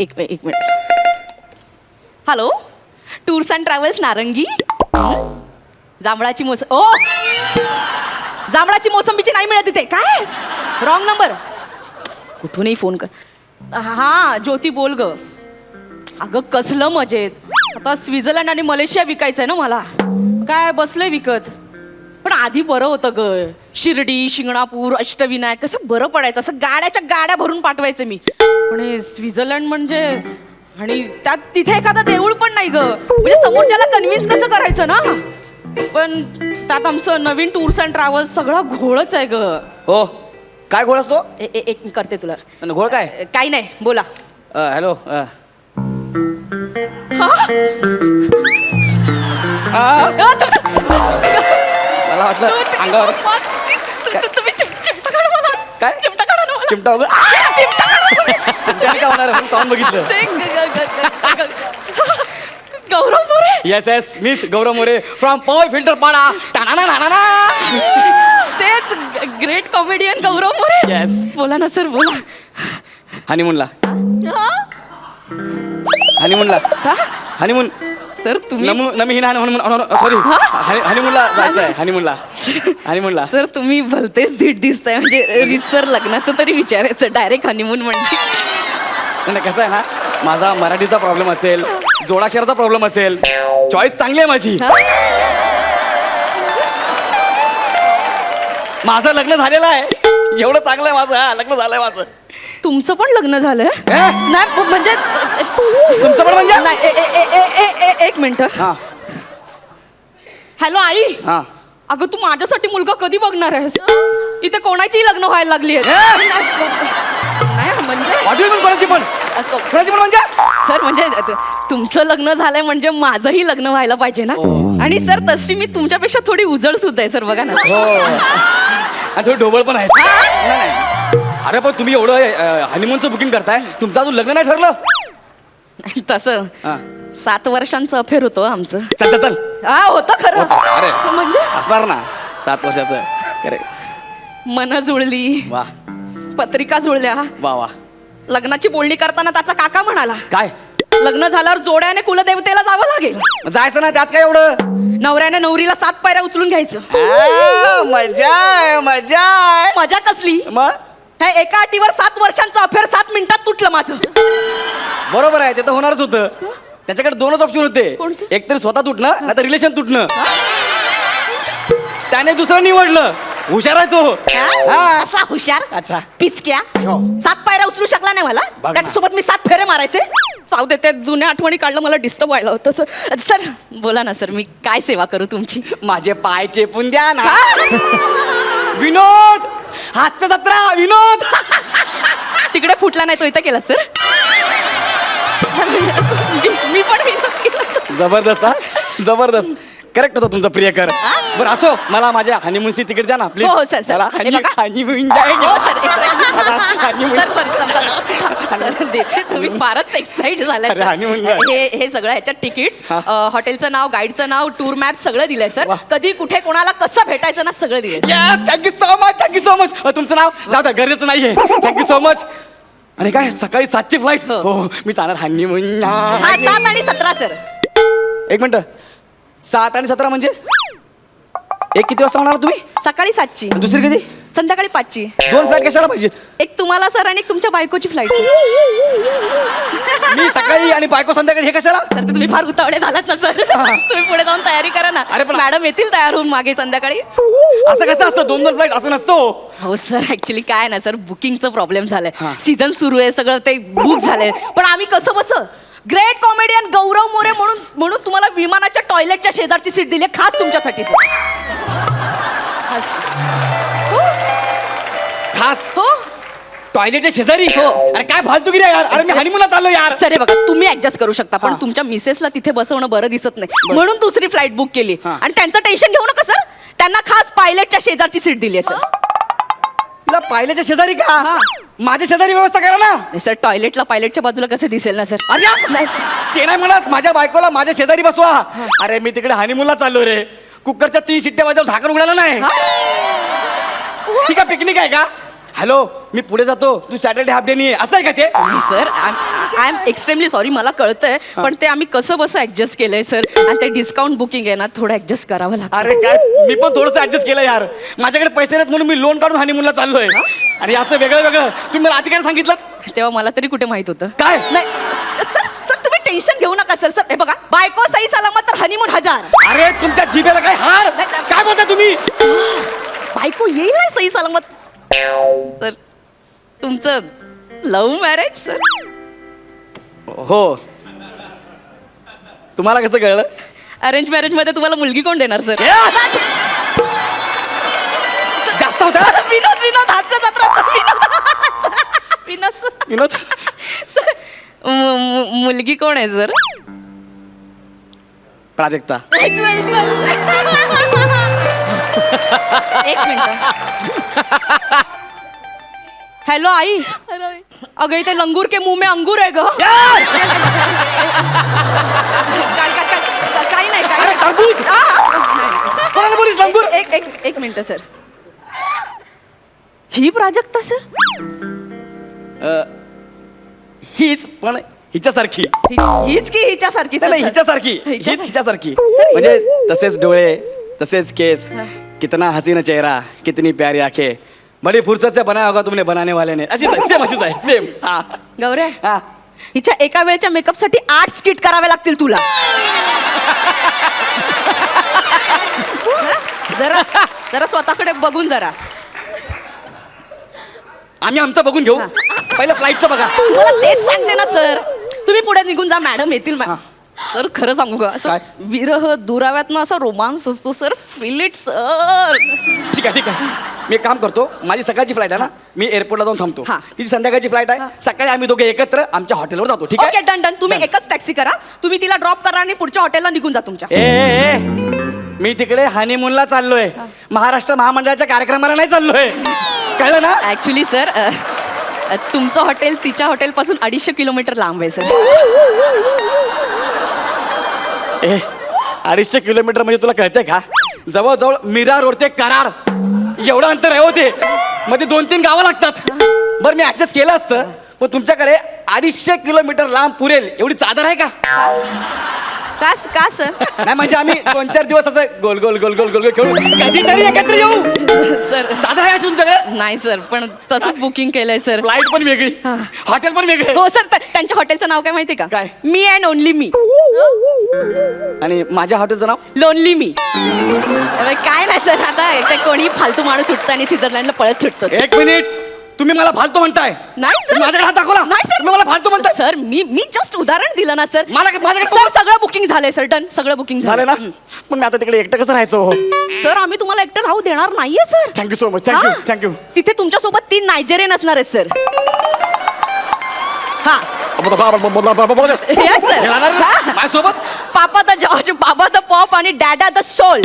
एक minute. Hello, tours and travels नारंगी. जांभळाची मोसंबी. ओ, जांभळाची मोसंबीची नाही मिळत इथे. काय रॉंग नंबर. कुठूनही फोन कर. हा ज्योती बोल ग. अगं कसलं मजेत. आता स्वित्झर्लंड आणि मलेशिया विकायचंय ना मला. काय बसलंय विकत. पण आधी बरं होतं ग. शिर्डी, शिंगणापूर, अष्टविनायक कसं बरं पडायचं. असं गाड्याच्या गाड्या भरून पाठवायचं मी. पण हे स्वित्झर्लंड म्हणजे, आणि त्यात तिथे एखादा देऊळ पण नाही ग. म्हणजे समोरच्याला कन्व्हिन्स कसं करायचं ना. पण त्यात आमचं नवीन टूर्स अँड ट्रॅव्हल्स सगळा घोळच आहे ग. हो, काय घोळ असतो? एक करते तुला. घोळ काय? काही नाही, बोला. हॅलो. मला वाटलं अंगावर तुम्ही चिमटा काढा मला. काय? चिमटा काढा ना मला. चिमटा वगैरे चिमटा का होणार आहे? साऊंड बघितलं. Gaurav More. Yes yes, miss Gaurav More from power filter Pada. तेच great comedian Gaurav More. Yes. बोला ना सर, बोला. हनीमूनला. हनीमूनला. हनीमून. सर तुम्ही सॉरी, हनीमूनला जायचं आहे. हनीमूनला. सर तुम्ही भलतेच धीट दिसताय. म्हणजे रितसर लग्नाचं तरी विचारायचं. डायरेक्ट हनीमून म्हणजे नाही, कसं आहे ना, माझा मराठीचा प्रॉब्लेम असेल, जोडाक्षराचा प्रॉब्लेम असेल, चॉईस चांगली आहे माझी. माझं लग्न झालेलं आहे. एवढं चांगलं आहे माझं. हा, लग्न झालंय माझं. तुमचं पण लग्न झालंय? नाही म्हणजे तुमचं पण म्हणजे नाही. एक मिनिट. हा. हॅलो आई. हा. अगं तू माझ्यासाठी मुलगा कधी बघणार आहेस? इथे कोणाचीही लग्न व्हायला लागली आहे. नाही म्हणजे कोणाची पण म्हणजे सर, म्हणजे तुमचं लग्न झालंय म्हणजे माझंही लग्न व्हायला पाहिजे ना. आणि सर तशी मी तुमच्यापेक्षा थोडी उजळ सुद्धा आहे सर. बघा ना. आणि थोडी ढोबळ पण आहे. नाही. अरे पण तुम्ही एवढं हनीमूनचं बुकिंग करताय, तुमचं अजून लग्न नाही ठरलं? तसं 7 वर्षांचं अफेअर होतं आमचं. चल. हा होतं खरं. अरे म्हणजे असणार ना 7 वर्षाचं. मन जुळली. वा. पत्रिका जुळल्या. वा. लग्नाची बोलणी करताना त्याचा काका म्हणाला, काय लग्न झाल्यावर जोड्याने कुलदेवतेला जावं लागेल. जायचं ना, त्यात काय एवढं. नवऱ्याने नवरीला 7 पायऱ्या उचलून घ्यायचं. मजा कसली. मग हे एका अटीवर 7 वर्षांचं अफेअर 7 मिनिटात तुटलं माझं. बरोबर आहे, ते तर होणारच होतं. त्याच्याकडे 2च ऑप्शन होते. कोणते? एक तर स्वतः तुटणं, नाही तर रिलेशन तुटणं. त्याने दुसरं निवडलं. हुशार आहे तो. असला हुशार. अच्छा. पिचक्या. 7 पायऱ्या उचलू शकला नाही मला. त्याच्यासोबत मी 7 फेरे मारायचे. जाऊ दे, त्या जुन्या आठवणी काढलं. मला डिस्टर्ब व्हायला होतं सर. सर बोला ना सर, मी काय सेवा करू तुमची? माझे पाय चेपून द्या ना. विनोद, हास्य जत्रा विनोद. तिकडे फुटला नाही तो इथं केला सर. मी पण विनोद केला. जबरदस्त. हा, जबरदस्त. करेक्ट होतं तुमचं प्रियकर. बरं असो, मला माझ्या हनीमूनची तिकीट द्या ना प्लीज. हो सर. सर हनीमून सर देते. तुम्ही फारच एक्साइट झालाय. हे सगळं ह्याच्यात तिकीट्स, हॉटेलचं नाव, गाईडचं नाव, टूर मॅप सगळं दिलंय सर. कधी कुठे कोणाला कसं भेटायचं ना सगळं दिलंय. Thank you so much. तुमचं नाव जाऊ द्या, गरजेचं नाहीये. Thank you so much. आणि काय सकाळी 7ची फ्लाईट. हो मी जाणार हनीमून. 7 आणि 17 सर. एक मिनिट. 7 आणि 17 म्हणजे एक किती वाजता होणार तुम्ही? सकाळी 7ची. दुसरी कधी? संध्याकाळी 5ची. 2 फ्लाईट कशाला पाहिजेत? एक तुम्हाला सर आणि एक तुमच्या बायकोची फ्लाईट. मी सकाळी आणि बायको संध्याकाळी, हे कशाला? तर तुम्ही फार उतावळे झालात ना सर. तुम्ही पुढे जाऊन तयारी करा ना. अरे पण मॅडम येतील तयार होऊन मागे संध्याकाळी. असं कसं असतं? 2 फ्लाईट असं नसतो. हो सर, ऍक्च्युली काय ना सर, बुकिंगचं प्रॉब्लेम झालाय. सीझन सुरू आहे, सगळं ते बुक झालंय. पण आम्ही कसं बस ग्रेट कॉमेडियन गौरव मोरे म्हणून तुम्हाला विमानाच्या टॉयलेटच्या शेजारची सीट दिली खास तुमच्यासाठी सर. खास हो. टॉयलेटच्या शेजारी? हो. अरे काय फालतूगिरी आहे यार. अरे मी हनीमूनला चाललो यार. सर हे बघा, तुम्ही ऍडजस्ट करू शकता, पण तुमच्या मिसेसला तिथे बसवणं बरं दिसत नाही. म्हणून दुसरी फ्लाईट बुक केली. आणि त्यांचं टेन्शन घेऊ नका सर. त्यांना खास पायलटच्या शेजारची सीट दिली आहे सर. तिला पायलटच्या शेजारी का हा. माझ्या शेजारी व्यवस्था करा ना. नाही सर, टॉयलेटला पायलटच्या बाजूला कसं दिसेल ना सर? अरे नाही. ते नाही म्हणत, माझ्या बायकोला माझ्या शेजारी बसवा. अरे मी तिकडे हनीमूनला चाललो रे. कुकरच्या 3 शिट्ट्या वाजवून झाकण उघडायला नाही. ठीक आहे, पिकनिक आहे का? हॅलो, मी पुढे जातो, तू सॅटर्डे हाफ डे नाही असं आहे का ते? नाही sir, I am extremely sorry, मला कळतंय, पण ते आम्ही कसं बसं ऍडजस्ट केलंय सर. आणि ते डिस्काउंट बुकिंग आहे ना, थोडं ऍडजस्ट करावं लागतं. अरे काय, मी पण थोडंसं ऍडजस्ट केलं यार. माझ्याकडे पैसे नाहीत म्हणून मी लोन काढून हनीमूनला चाललोय. आणि असं वेगळं वेगळं तुम्ही मला आधी काय सांगितलं? तेव्हा मला तरी कुठे माहित होतं. काय? नाही सर, सर तुम्ही टेन्शन घेऊ नका सर. सर हे बघा, बायको सही सलामत तर हनीमून 1000. अरे तुमच्या जिभेला काय हार? काय बोलता तुम्ही? बायको येईल ना सही सलामत. तर तुमचं लव्ह मॅरेज सर? हो. तुम्हाला कसं कळलं? अरेंज मॅरेज मध्ये तुम्हाला मुलगी कोण देणार सर? जास्त होता. विनोद विनोद हास्य जत्रा सर, विनोद विनोद. सर, मुलगी कोण आहे सर? प्राजक्ता. एक मिनिट. हॅलो आई. अगं इथे लंगूर के मुंह में अंगूर आहे ग. काही नाही काही नाही. टरबूज. नाही. कोणाला बोलीस लंगूर? एक मिनिट सर. ही प्राजक्ता सर? हीच पण हिच्यासारखी. हीच की हिच्यासारखी सर? नाही, हिच्यासारखी. हीच हिच्यासारखी. सर, म्हणजे तसेच डोळे, तसेच केस, कितना हसीना चेहरा, कितनी प्यारी आंखें, बड़ी फुर्सत से बनाया होगा तुमने बनाने वाले ने. अशीच आहे, सेम अशीच आहे, सेम. हा गौऱ्या, हा. हिच्या एका वेळच्या मेकअप साठी 8 स्किट करावे लागतील तुला. जरा जरा स्वतःकडे बघून जरा. आम्ही आमचं बघून घेऊ. पहिलं फ्लाईटचं बघा. तुम्हाला तेच सांगते ना सर. तुम्ही पुढे निघून जा, मॅडम येतील. सर खरं सांगू का, असं काय? विरह दुराव्यात ना असा रोमांस असतो सर. Feel it sir. ठीक आहे, ठीक आहे. मी एक काम करतो, माझी सकाळची फ्लाईट आहे ना, मी एअरपोर्टला जाऊन थांबतो. हा. तिची संध्याकाळची फ्लाईट आहे. सकाळी आम्ही दोघे एकत्र आमच्या हॉटेलवर जातो. ठीक ओके आहे? Done done. तुम्ही एकच टॅक्सी करा, तुम्ही तिला ड्रॉप करा आणि पुढच्या हॉटेलला निघून जा तुमच्या. ए, मी तिकडे हनीमूनला चाललोय, महाराष्ट्र महामंडळाच्या कार्यक्रमाला नाही चाललोय. कळलं ना? ऍक्च्युली सर, तुमचं हॉटेल तिच्या हॉटेलपासून 250 किलोमीटर लांब आहे सर. 250 किलोमीटर म्हणजे तुला कळतंय का? जवळजवळ मीरा रोड ते कराड एवढं अंतर आहे होते. मध्ये 2-3 गावं लागतात. बरं मी ऍडजस्ट केलं असतं, पण तुमच्याकडे 250 किलोमीटर लांब पुरेल एवढी चादर आहे का? का सर? नाही म्हणजे आम्ही 2-4 दिवस असं गोल गोल गोल गोल गोल गोल खेळू, कधीतरी एकत्र येऊ. सर चादर आहे अशी तुमच्याकडे? नाही सर, पण तसंच बुकिंग केलंय सर. फ्लाईट पण वेगळी, हॉटेल पण वेगळे. हो सर, त्यांच्या हॉटेलचं नाव काय माहितीये का? काय? मी अँड ओनली मी. आणि माझ्या हॉटेलचं नाव? लोनली मी. काय नाही सर, आता ते कोणी फालतू माणूस सुटतं आणि स्वित्झर्लंडला पळत सुटतं सर. 1 मिनिट, तुम्ही मला फालतू म्हणताय? नाही सर. माझ्याकडे हात दाखवला. नाही सर, तुम्ही मला फालतू म्हणताय? सर मी जस्ट उदाहरण दिलं ना सर. माझ्याकडे सर सगळं बुकिंग झालंय सर. डन, सगळं बुकिंग झालं ना? पण मी आता तिकडे एकटं कसं राहायचो? सर आम्ही तुम्हाला एकटं राहू देणार नाहीये sir. Thank you so much. Thank you हा. थँक्यू. तिथे तुमच्यासोबत 3 नायजेरियन असणार आहेत सर. हा Yes, sir. माझ्यासोबत पापा द जॉर्ज, बाबा द पॉप आणि डॅडा द सोल.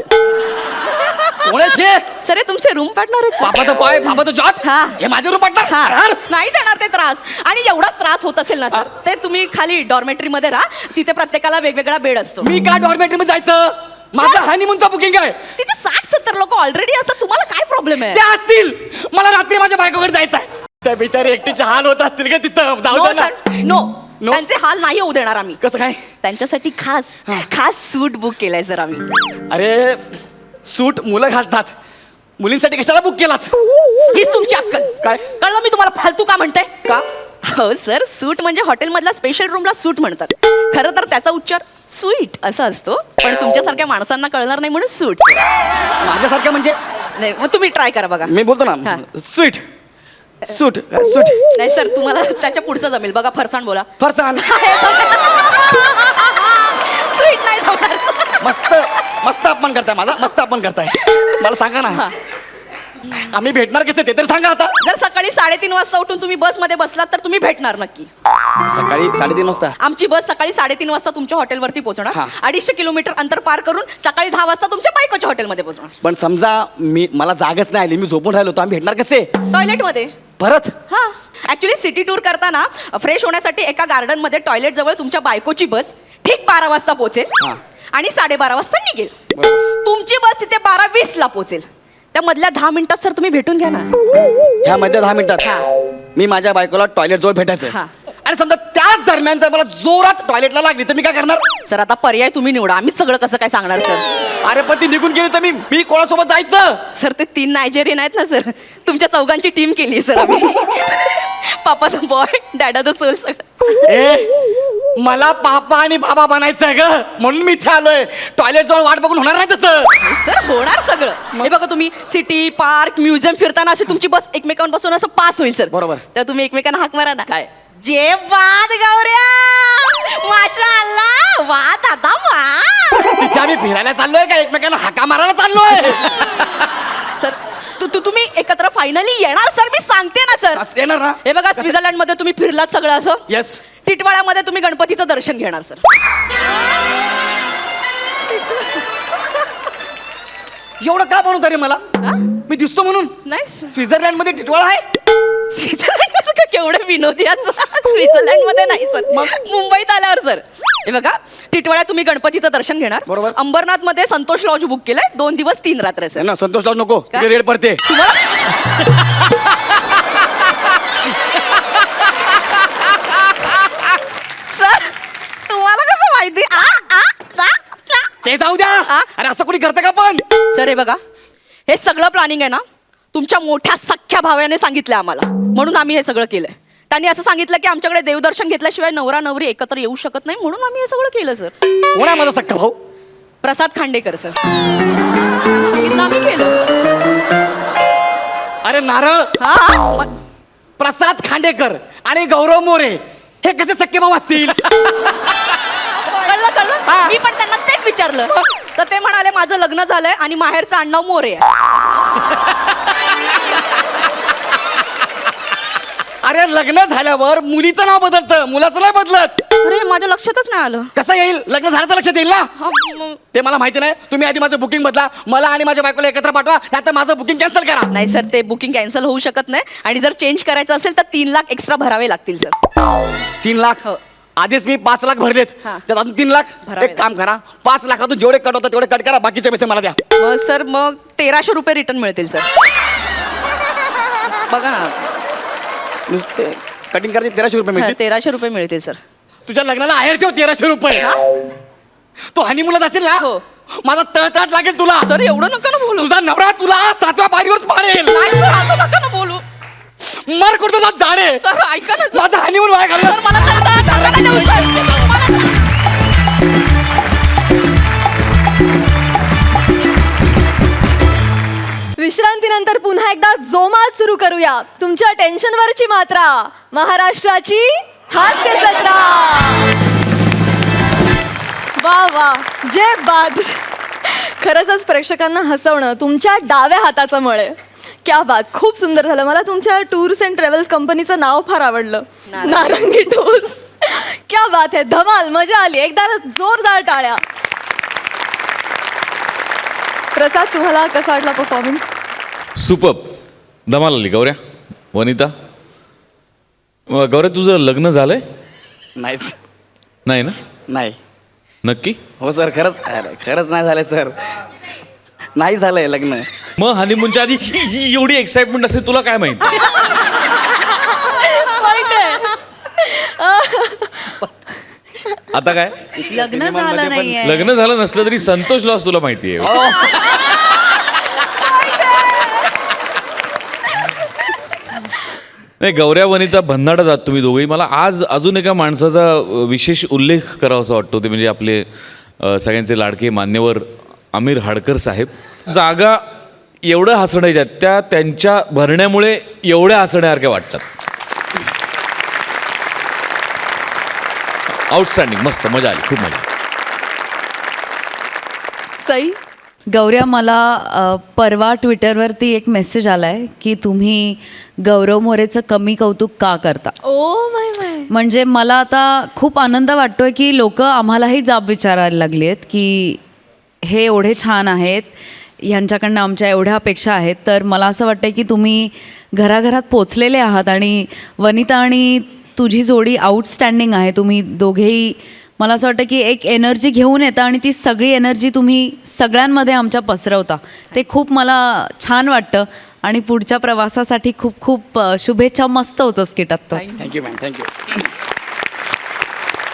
कोणाचे? सर हे तुमचे रूम पार्टनर आहेत बाबा तो पाय, बाबा तो जॉर्ज. हा. हे माझे रूम पार्टनर. हा. नाही देणार ते त्रास. आणि एवढाच त्रास होत असेल ना सर, ते तुम्ही खाली डॉर्मेटरी मध्ये राहा. तिथे प्रत्येकाला वेगवेगळा बेड असतो. मी का डॉर्मेटरी मध्ये जायचं? माझं हनीमूनचा बुकिंग आहे. तिथे 60-70 लोक ऑलरेडी असतात. तुम्हाला काय प्रॉब्लेम आहे? ते असतील. मला रात्री माझ्या बायकोकडे जायचं आहे. त्या बिचारी एकटीचे हाल होत असतील का तिथं? जाऊ नो दे ना. Sir, no. No? त्यांचे हाल नाही होऊ देणार आम्ही. कसं काय? त्यांच्यासाठी खास सूट बुक केलाय सर आम्ही. अरे सूट मुलं घालतात, मुलींसाठी कशाला बुक केलात? हीच तुमची अक्कल. काय? कळलं मी तुम्हाला फालतू का म्हणते? का? हो सर, सूट म्हणजे हॉटेलमधल्या स्पेशल रूमला सूट म्हणतात. खरं तर त्याचा उच्चार स्वीट असा असतो, पण तुमच्यासारख्या माणसांना कळणार नाही म्हणून सूट. माझ्यासारखं म्हणजे? नाही मग तुम्ही ट्राय करा बघा. मी बोलतो हा. ना, स्वीट सूट सूट. नाही सर, तुम्हाला त्याच्या पुढचं जमेल बघा. फरसाण बोला. फरसान. स्वीट नाही जमणार. मस्त मस्त अपमान करताय माझा, मस्त अपमान करताय. मला सांगा ना, आम्ही भेटणार कसे ते तर सांगा आता. जर सकाळी 3:30 वाजता उठून तुम्ही बसमध्ये बसलात तर तुम्ही भेटणार नक्की. सकाळी 3:30 वाजता. आमची बस सकाळी 3:30 वाजता तुमच्या हॉटेलवरती पोहोचणार. हा. 250 किलोमीटर अंतर पार करून सकाळी 10 वाजता तुमच्या बायकोच्या हॉटेलमध्ये पोहोचणार. पण समजा मला जागच नाही आली, मी झोपून राहिलो, तर आम्ही भेटणार कसे टॉयलेटमध्ये. परत? हा ऍक्च्युली सिटी टूर करताना फ्रेश होण्यासाठी एका गार्डन मध्ये टॉयलेट जवळ तुमच्या बायकोची बस ठीक 12 वाजता पोहोचेल हा. आणि 12:30 वाजता निघेल. बरोबर. तुमची बस तिथे 12:20 ला पोहोचेल. त्या मधल्या 10 मिनिटात सर तुम्ही भेटून घ्या ना. ह्या मध्ये 10 मिनिटात हा. मी माझ्या बायकोला टॉयलेट जवळ भेटायचं. हा. आणि समजा त्याच दरम्यान जर मला जोरात टॉयलेटला लागली तर मी काय करणार? सर आता पर्याय तुम्ही निवडा, आम्हीच सगळं कसं काय सांगणार सर. अरे पण ती निघून गेली तर मी कोणासोबत जायचं? सर ते 3 नायजेरियन आहेत ना सर, तुमच्या चौघांची टीम केली सर आम्ही. पापा द बॉय, डॅडा द सोल सगळं. ए मला पापा आणि बाबा बनायचंय ग, म्हणून मी इथे आलोय. टॉयलेट जवळ वाट बघून होणार नाही तसं. सर होणार सगळं. हे बघा तुम्ही सिटी पार्क म्युझियम फिरताना अशी तुमची बस एकमेकांपासून असं पास होईल सर. बरोबर. तर तुम्ही एकमेकांना हाक मारा ना. काय? जे वाद गौऱ्या, माशाअल्लाह, वाद आता वा. तिथे आम्ही फिरायला चाललोय का एकमेकांना हाका मारायला चाललोय? सर तुम्ही एकत्र फायनली येणार सर, मी सांगते ना सर. असं येणार ना? हे बघा स्वित्झर्लंड मध्ये तुम्ही फिरलात सगळं असं. येस. टिटवाळ्यामध्ये तुम्ही गणपतीचं दर्शन घेणार सर. एवढं का म्हणून तरी मला? हा? मी दिसतो म्हणून? नाही स्वित्झर्लंड मध्ये टिटवाळा आहे? स्वित्झर्लंड का केवढं विनोदी स्वित्झर्लंड मध्ये नाही सर, मग? मुंबईत आल्यावर सर. हे बघा टिटवाळ्यात तुम्ही गणपतीचं दर्शन घेणार. बरोबर. अंबरनाथ मध्ये संतोष लॉज बुक केलंय 2 दिवस 3 रात्र सर. ना संतोष लावू नको, का? तिकडे रेड पडते. सर तुम्हाला कसं माहिती? ते जाऊ द्या. हा? अरे असं कोणी करतं का पण? सर हे बघा, हे सगळं प्लॅनिंग आहे ना तुमच्या मोठ्या सख्ख्या भावाने सांगितलं आम्हाला, म्हणून आम्ही हे सगळं केलंय. त्यांनी असं सांगितलं की आमच्याकडे देवदर्शन घेतल्याशिवाय नवरा नवरी एकत्र येऊ शकत नाही, म्हणून आम्ही हे सगळं केलं सर. कोण आहे माझा सख्खा भाऊ? प्रसाद खांडेकर सर. सांगितलं आम्ही केलं. अरे नारळ. हा मग प्रसाद खांडेकर आणि गौरव मोरे हे कसे सख्खे भाऊ असतील? कळलं कळलं. मी पण त्यांना तेच विचारलं, तर ते म्हणाले माझं लग्न झालंय आणि माहेरचं आडनाव मोरे आहे. अरे लग्न झाल्यावर मुलीचं नाव बदलतं, मुलाचं नाही बदलत. अरे माझ्या लक्षातच नाही आलं. कसं येईल? लग्न झालं तर लक्षात येईल ना. हा, मग- ते मला माहिती नाही. तुम्ही आधी माझं बुकिंग बदला, मला आणि माझ्या बायकोला एकत्र पाठवा, नाहीतर माझं बुकिंग कॅन्सल करा. नाही सर ते बुकिंग कॅन्सल होऊ शकत नाही, आणि जर चेंज करायचं असेल तर 3 लाख एक्स्ट्रा भरावे लागतील सर. 3 लाख? हो. आधीच मी 5 लाख भरलेत, हा. त्यात अजून 3 लाख. भरावे एक काम करा, 5 लाखातून जेवढे कट होतात तेवढे कट करा, बाकीचे पैसे मला द्या. मग सर मग 1300 रुपये रिटर्न मिळतील सर. बघा ना, नुसते कटिंग करायचे 1300 रुपये मिळतील. 1300 रुपये मिळतील सर. तुझ्या लग्नाला आहेर ठेव 1300 रुपये. हा? तो हनीमूनला जाशील ना, हो. माझा तळतळाट लागेल तुला. सर एवढं नका ना बोलू. तुझा नवरा तुला 7व्या पायरीवर पाडेल. नाही सर असं नका ना बोलू. मर कुठं जात जाणे. सर ऐका ना सर. माझा हनीमून वाया घालवला. सर, मला तळतळाट नका ना देऊ, सर. मला- विश्रांतीनंतर पुन्हा एकदा जोमात सुरू करूया तुमच्या टेन्शनवरची मात्रा, महाराष्ट्राची हास्य जत्रा. वा वा, जे बाद. खरंच प्रेक्षकांना हसवणं तुमच्या डाव्या हाताचं मळ आहे. क्या बात, खूप सुंदर झालं. मला तुमच्या टूर्स अँड ट्रॅव्हल्स कंपनीचं नाव फार आवडलं, नारंगी टूर्स. क्या बात आहे, धमाल, मजा आली. एकदा जोरदार टाळ्या. प्रसाद तुम्हाला कसा वाटला परफॉर्मन्स? सुपर्ब, धमाल आली. गौऱ्या, वनिता, गौऱ्या तुझं लग्न झालंय? नाही नाही ना? नाही. नक्की? हो सर, खरंच नाही झालंय सर. नाही झालंय लग्न. मग हनीमूनच्या आधी एवढी एक्साइटमेंट असेल तुला काय माहित? आता काय? लग्न झालं नाहीये. लग्न झालं नसलं तरी संतोष लॉस तुला माहिती आहे. नाही, गौऱ्या वनिता भन्नाट जात तुम्ही दोघेही. मला आज अजून एका माणसाचा विशेष उल्लेख करावासा वाटतो, ते म्हणजे आपले सगळ्यांचे लाडके मान्यवर आमिर हाडकर साहेब. जागा एवढं हसण्याच्या त्या त्यांच्या भरण्यामुळे एवढ्या हसण्यासारख्या वाटतात. आउटस्टँडिंग, मस्त, मजा आली, खूप मजा. सई, गौऱ्या, मला परवा ट्विटरवरती एक मेसेज आला आहे की तुम्ही गौरव मोरेचं कमी कौतुक का करता. ओ माय माय. म्हणजे मला आता खूप आनंद वाटतोय की लोक आम्हालाही जाब विचारायला लागली आहेत की हे एवढे छान आहेत, ह्यांच्याकडनं आमच्या एवढ्या अपेक्षा आहेत. तर मला असं वाटतं की तुम्ही घराघरात पोचलेले आहात आणि वनिता आणि तुझी जोडी आउटस्टँडिंग आहे. तुम्ही दोघेही मला असं वाटतं की एक एनर्जी घेऊन येता आणि ती सगळी एनर्जी तुम्ही सगळ्यांमध्ये आमच्या पसरवता. ते खूप मला छान वाटतं आणि पुढच्या प्रवासासाठी खूप खूप शुभेच्छा. मस्त होतं स्किट आत्ताच. Thank you ma'am, thank you.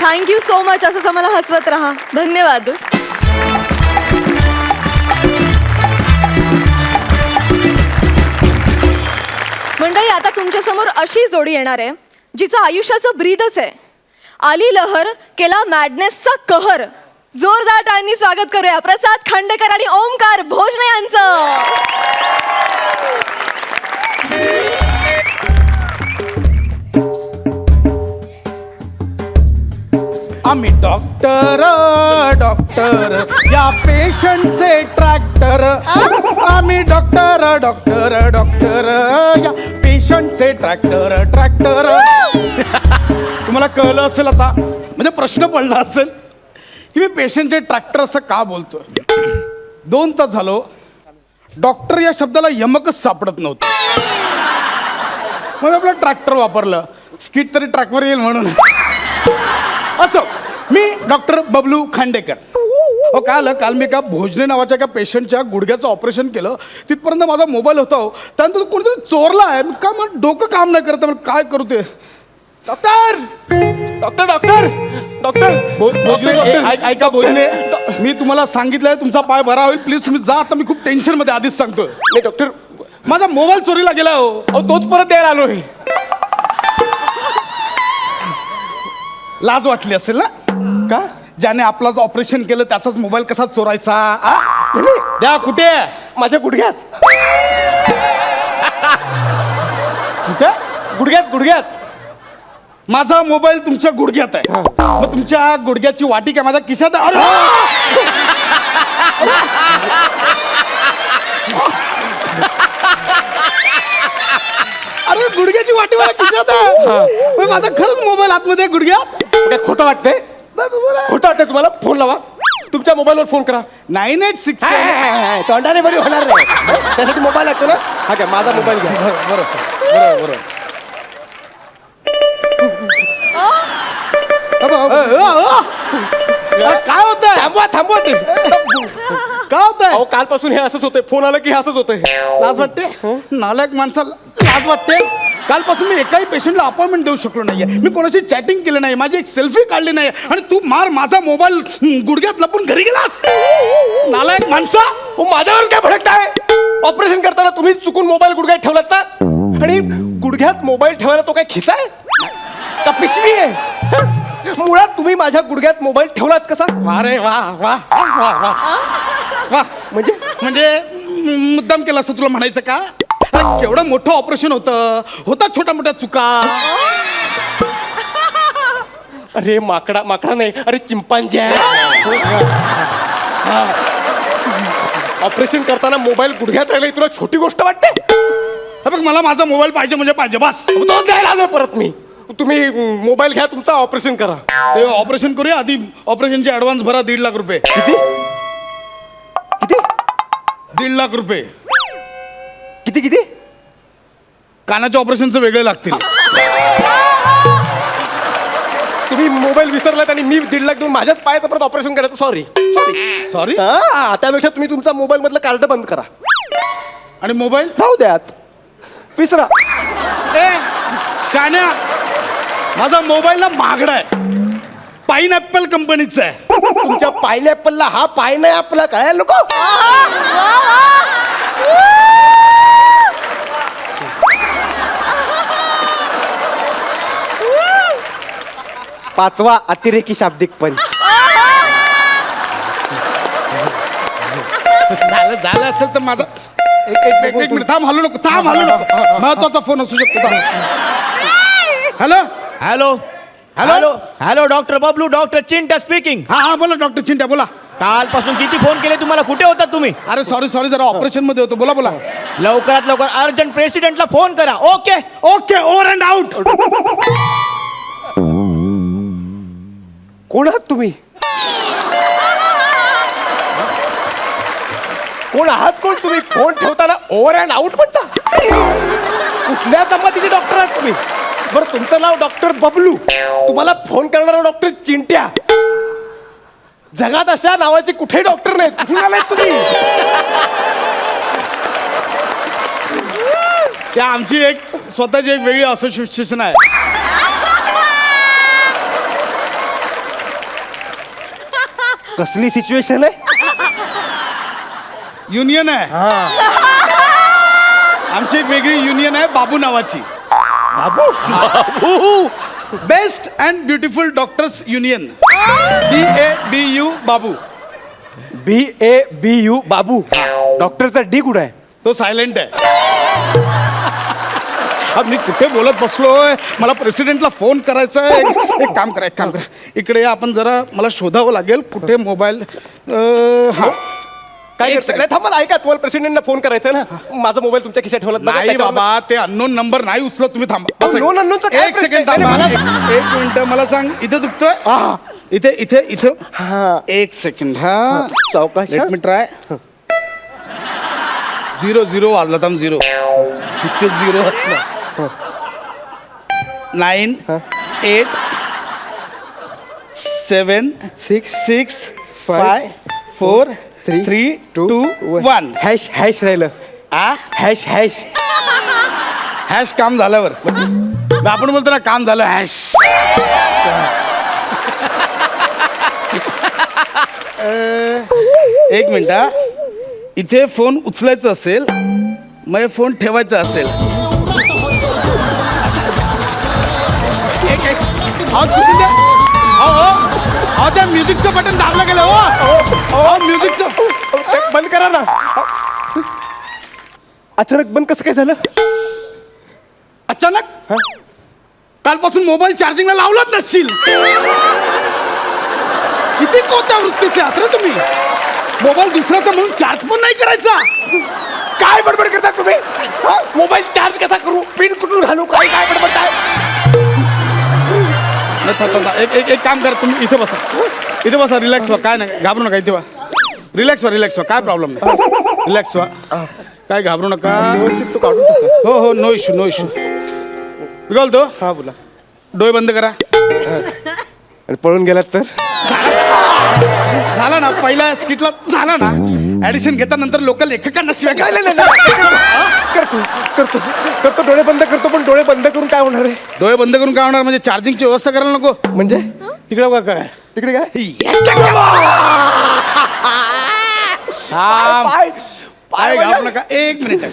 Thank you so much. असंच आम्हाला हसवत राहा. धन्यवाद. मंडळी, आता तुमच्यासमोर अशी जोडी येणार आहे जिचं आयुष्याचं ब्रीदच आहे. आली लहर, केला मॅडनेसचा कहर. जोरदार टाळ्यांनी स्वागत करूया प्रसाद खांडेकर आणि ओमकार भोजने यांचं. आम्ही डॉक्टर डॉक्टर या पेशंटचे ट्रॅक्टर. आम्ही डॉक्टर डॉक्टर डॉक्टर या पेशंटचे ट्रॅक्टर ट्रॅक्टर. तुम्हाला कळलं असेल आता, म्हणजे प्रश्न पडला असेल की मी पेशंटचे ट्रॅक्टर असं का बोलतोय. 2 तास झालो डॉक्टर या शब्दाला यमकच सापडत नव्हतं. मग आपलं ट्रॅक्टर वापरलं, स्किट तरी ट्रॅकवर येईल म्हणून. असो, मी डॉक्टर बबलू खांडेकर. हो, काय आलं, काल मी एका भोजने नावाच्या एका पेशंटच्या गुडघ्याचं ऑपरेशन केलं. तिथपर्यंत माझा मोबाईल होता. हो, त्यानंतर कोणीतरी चोरला आहे. का मग डोकं काम नाही करत. मग काय करू ते. डॉक्टर डॉक्टर डॉक्टर डॉक्टर भोजने, ऐका भोजने, मी तुम्हाला सांगितलंय तुमचा पाय बरा होईल. प्लीज तुम्ही जा आता. मी खूप टेन्शनमध्ये आधीच सांगतोय. नाही डॉक्टर, माझा मोबाईल चोरीला गेला. हो, तोच परत द्यायला आलोय. लाज वाटली असेल ना. का ज्याने आपलं ऑपरेशन केलं त्याचाच मोबाईल कसा चोरायचा. द्या. कुठे? माझ्या गुडघ्यात. कुठे? गुडघ्यात गुडघ्यात. माझा मोबाईल तुमच्या गुडघ्यात आहे. मग तुमच्या गुडघ्याची वाटी काय माझ्या खिशात आहे? अरे गुडघ्याची वाटी माझ्या खिशात आहे. मग माझा खरंच मोबाईल आतमध्ये गुडघ्यात. काय खोटं वाटतंय? खोटं वाटतंय तुम्हाला? फोन लावा, तुमच्या मोबाईलवर फोन करा. 986. तोंडाने बरी होणार नाही. त्यासाठी मोबाईल लागतो ना. हा काय, माझा मोबाईल घ्या. बरोबर बरोबर. काय होतंय? थांबवा थांबवा ते. काय होतंय? अहो, कालपासून हे असंच होतंय. फोन आला की हे असंच होतंय. लाज वाटते? नालायक माणसाला लाज वाटते? कालपासून मी एकाही पेशंटला अपॉइंटमेंट देऊ शकलो नाहीये. मी कोणाशी चॅटिंग केलं नाही, माझी एक सेल्फी काढली नाही. आणि तू माझा मोबाईल गुडघ्यात लपून घरी गेलास. नालायक माणसा. हो, माझ्यावर काय भडकताय? ऑपरेशन करताना तुम्ही चुकून मोबाईल गुडघ्यात ठेवलात ना. आणि गुडघ्यात मोबाईल ठेवायला तो काय खिसा आहे का पिशवी आहे? मुळात तुम्ही माझ्या गुडघ्यात मोबाईल ठेवलात कसा? वा रे वा वा वा वा वा. म्हणजे मुद्दाम केलं असं तुला म्हणायचं का? अरे केवढं मोठं ऑपरेशन होता छोट्या मोठ्या चुका. अरे माकडा नाही, अरे चिंपांजी आहे. ऑपरेशन करताना मोबाईल गुडघ्यात राहिला तुला छोटी गोष्ट वाटते? बघ, मला माझा मोबाईल पाहिजे म्हणजे पाहिजे बस. तोच द्यायला आलोय परत मी. तुम्ही मोबाईल घ्या, तुमचा ऑपरेशन करा. ते ऑपरेशन करूया. आधी ऑपरेशनचे ऍडव्हान्स भरा. 1.5 लाख रुपये. किती किती? 1.5 लाख रुपये. किती किती? कानाच्या ऑपरेशनचं वेगळे लागतील. तुम्ही मोबाईल विसरलात आणि मी 1.5 लाख देऊन माझ्याच पायाचं परत ऑपरेशन करायचं. Sorry sorry sorry. त्यापेक्षा तुम्ही तुमचा मोबाईल मधलं कार्ड बंद करा आणि मोबाईल राहू द्यात. विसरा. ए शान्या, माझा मोबाईल ना महागडा आहे. पाईनॅपल कंपनीचा आहे. तुमच्या पायनॅपलला हा पाय नाही आपला. काय लोक. पाचवा अतिरेकी शाब्दिक पंच. झालं असेल तर माझा एक मिनिट थांब. हलू नको. महत्वाचा फोन असू शकतो. Hello hello, hello hello doctor Bablu, doctor Chinta speaking. हा बोला डॉक्टर चिंट्या बोला. कालपासून किती फोन केले तुम्हाला, कुठे होता तुम्ही? अरे सॉरी जरा ऑपरेशन मध्ये होतो. बोला लवकरात लवकर अर्जंट प्रेसिडेंटला फोन करा. Okay. Okay over and out. कोण आहात तुम्ही? कोण आहात कोण तुम्ही? फोन ठेवताना ओव्हर अँड आउट म्हणता? कुठल्या जमातीचे डॉक्टर आहात तुम्ही? बरं, तुमचं नाव डॉक्टर बबलू, तुम्हाला फोन करणारा डॉक्टर चिंट्या. जगात अशा नावाचे कुठे डॉक्टर नाहीत. कुठून आलात तुम्ही? त्या आमची एक स्वतःची एक वेगळी असोसिएशन आहे. कसली सिच्युएशन आहे? युनियन आहे. आमची एक वेगळी युनियन आहे बाबू नावाची. Babu. Best and beautiful doctors union. BABU Babu. BABU Babu. डॉक्टरचा डी कुठं आहे? तो सायलेंट आहे. अब मी कुठे बोलत बसलोय, मला प्रेसिडेंटला फोन करायचा आहे. एक काम करा. इकडे या, आपण जरा मला शोधावं लागेल कुठे मोबाईल. हा काय करताय? नाही थांबा ना, ऐका, तुम्हाला प्रेसिडेंटला फोन करायचा आहे ना. माझा मोबाईल तुमच्या खिशात ठेवला. नाही बाबा, ते अननोन नंबर नाही उचलत. तुम्ही थांबा. Unknown चा काय एक प्रश्न सेकंड आहे? थांबा. नाही, एक मिनिट मला सांग, इथे दुखतोय? इथे हा. एक सेकंड. हा सावकाश, लेट हा. मी ट्राय. 0 वाजला. थांब. 0 इथे 0 असला. 9 8 7 6 5 4 3 2 1. हॅश राहिलं. हॅश हॅश काम झाल्यावर आपण बोलतो ना, काम झालं हॅश. एक मिनिट हा. इथे फोन उचलायचा असेल, मग फोन ठेवायचा असेल. त्या म्युझिकचं बटन दाबलं गेलं. हो म्युझिकचं बंद करा ना. अचानक बंद कसं काय झालं? अचानक कालपासून मोबाईल चार्जिंगला लावलाच नसशील. किती कोणत्या वृत्तीचे आहात रे तुम्ही? मोबाईल दुसऱ्याचा म्हणून चार्ज पण नाही करायचा. काय बडबड करता तुम्ही? मोबाईल चार्ज कसा करू? पिन कुठून घालू? काय बडबडताय? एक काम करा, तुम्ही इथे बसा. रिलॅक्स व्हा. काय नाही, घाबरू नका. इथे व्हा. रिलॅक्स व्हा. काय प्रॉब्लेम नाही. रिलॅक्स व्हा. काय घाबरू नका. व्यवस्थित तो काढून टाकतो. हो नो इश्यू. बोलतो. हा बोला. डोळे बंद करा. आणि पळून गेलात तर? झाला ना, पहिल्या स्किटला झाला ना. ऍडिशन घेतानंतर लोक लेखकांना शिवाय करतो. डोळे बंद करतो, पण डोळे बंद करून काय होणार आहे? डोळे बंद करून काय होणार म्हणजे चार्जिंगची व्यवस्था करायला नको म्हणजे तिकडे बघा काय तिकडे काय? पाय घाबरू नका. एक मिनिट.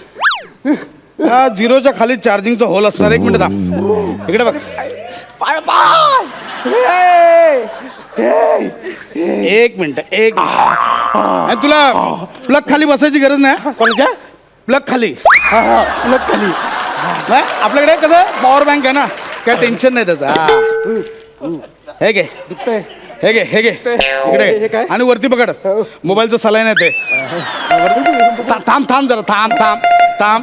हा 0च्या खाली चार्जिंगचा होल असणार. एक मिनिट थांब. इकडे बघ. एक मिनिट. आणि तुला प्लग खाली बसायची गरज नाही. कोणाच्या? प्लग खाली. प्लग खाली. नाही, आपल्याकडे कसं पॉवर बँक आहे ना, काय टेन्शन नाही त्याचं. हे घे. हे घे इकडे हे काय? आणि वरती पकड. मोबाईलचं सलाईन आहे ते. थांब जरा. थांब.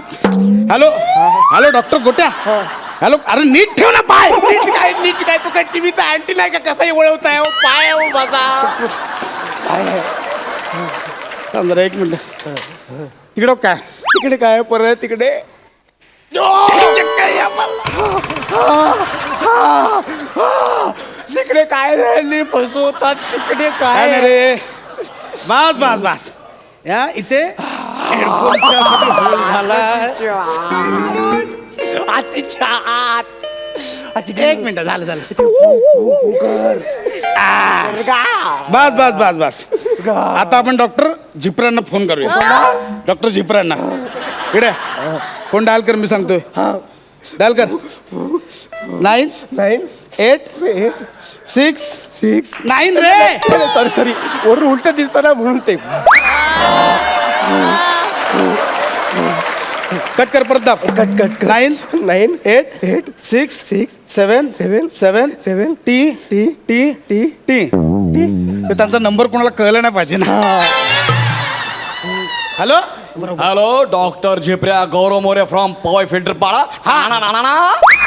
हॅलो डॉक्टर गोट्या. हॅलो. अरे नीट ठेव ना पाय. नीट काय तू काय टीव्हीचा अँटी नाही का? कसाही वळवताय पाय माझा. थांब जरा. एक मिनिट. तिकडे काय? तिकडे काय? परत तिकडे. तिकडे काय राहिली फसवतात? तिकडे काय नाही काय? रे. बस. या इथे हेडफोनच्या साठी होल झाला. एक मिनिट. झालं. बस. आता आपण डॉक्टर झिपरांना फोन करूया. डॉक्टर झिपरांना. इकडे फोन डायल कर. मी सांगतोय. डायल कर. 9 8 6 9 रे. सॉरी वरून उलट दिसतं ना म्हणून ते. कट कर परत दाब. Cut cut 9 8 6 7 7 T T T T T T त्यांचा नंबर कोणाला कळला नाही पाहिजे ना. Hello hello doctor Jhiprya Gaurav More from Powai filter Pada.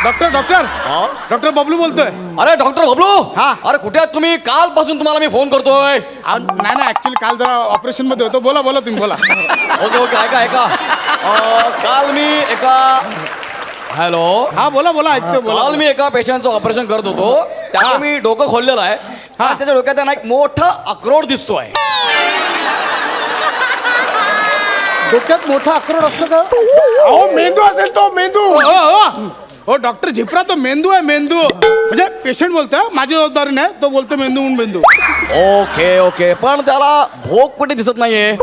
Doctor Bablu बोलतोय. अरे डॉक्टर बबलू. हा. अरे कुठे आहात तुम्ही? कालपासून तुम्हाला मी फोन करतोय. नाही ऍक्च्युली काल जरा ऑपरेशन मध्ये होतो. बोला तुम्ही बोला. ओके ओके ऐका काल मी एका हॅलो हा बोला ऐकतो बोला. काल मी एका पेशंटचं ऑपरेशन करत होतो. त्याचं मी डोकं खोललेलं आहे. आणि त्याच्या डोक्यात आहे ना एक मोठा अक्रोड दिसतोय. डोक्यात मोठा अक्रोड असतो का? अहो मेंदू असेल तो मेंदू. हो डॉक्टर झिपरा तो मेंदू आहे मेंदू. म्हणजे पेशंट बोलतोय माझी जबाबदारी नाही. तो बोलतो मेंदू म्हणून मेंदू. ओके ओके पण त्याला भोग कुठे दिसत नाहीये.